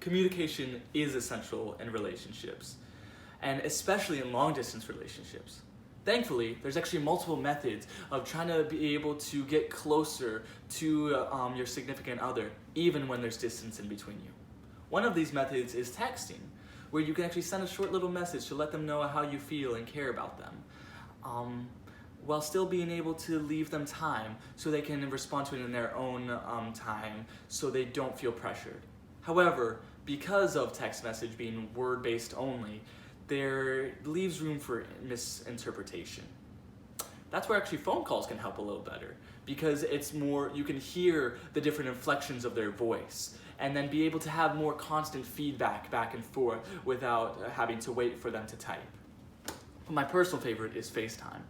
communication is essential in relationships, and especially in long-distance relationships. Thankfully, there's actually multiple methods of trying to be able to get closer to your significant other, even when there's distance in between you. One of these methods is texting, where you can actually send a short little message to let them know how you feel and care about them, while still being able to leave them time so they can respond to it in their own time so they don't feel pressured. However, because of text message being word-based only, there leaves room for misinterpretation. That's where actually phone calls can help a little better, because it's more, you can hear the different inflections of their voice and then be able to have more constant feedback back and forth without having to wait for them to type. But my personal favorite is FaceTime,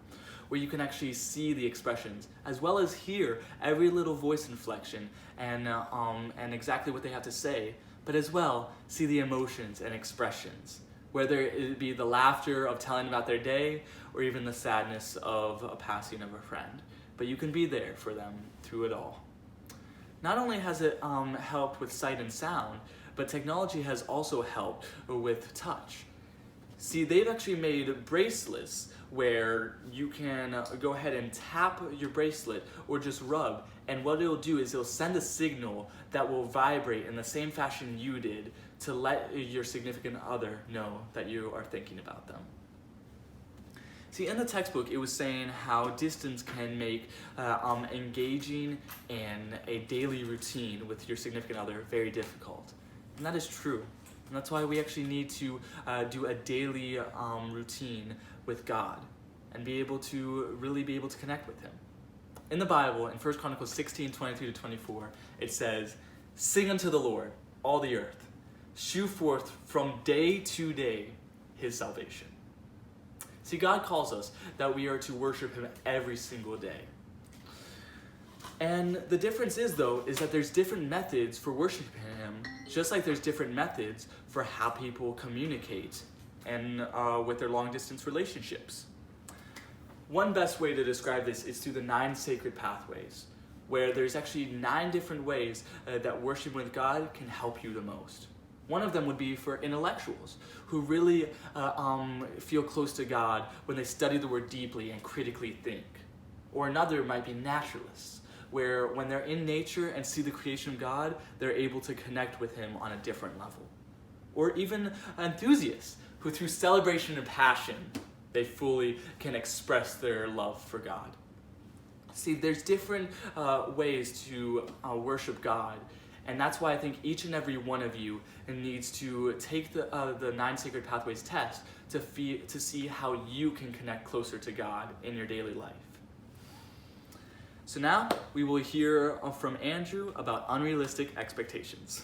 where you can actually see the expressions as well as hear every little voice inflection and exactly what they have to say, but as well see the emotions and expressions, whether it be the laughter of telling about their day or even the sadness of a passing of a friend. But you can be there for them through it all. Not only has it helped with sight and sound, but technology has also helped with touch. See, they've actually made bracelets where you can go ahead and tap your bracelet or just rub, and what it'll do is it'll send a signal that will vibrate in the same fashion you did to let your significant other know that you are thinking about them. See, in the textbook, it was saying how distance can make engaging in a daily routine with your significant other very difficult. And that is true. And that's why we actually need to do a daily routine with God and be able to really be able to connect with Him. In the Bible, in 1 Chronicles 16:23-24, it says, "Sing unto the Lord, all the earth. Shew forth from day to day His salvation." See, God calls us that we are to worship Him every single day. And the difference is, though, is that there's different methods for worshiping Him, just like there's different methods for how people communicate and with their long-distance relationships. One best way to describe this is through the 9 sacred pathways, where there's actually 9 different ways that worshiping with God can help you the most. One of them would be for intellectuals who really feel close to God when they study the Word deeply and critically think. Or another might be naturalists, where when they're in nature and see the creation of God, they're able to connect with Him on a different level. Or even enthusiasts who through celebration and passion, they fully can express their love for God. See, there's different ways to worship God, and that's why I think each and every one of you needs to take the 9 Sacred Pathways test to see how you can connect closer to God in your daily life. So now we will hear from Andrew about unrealistic expectations.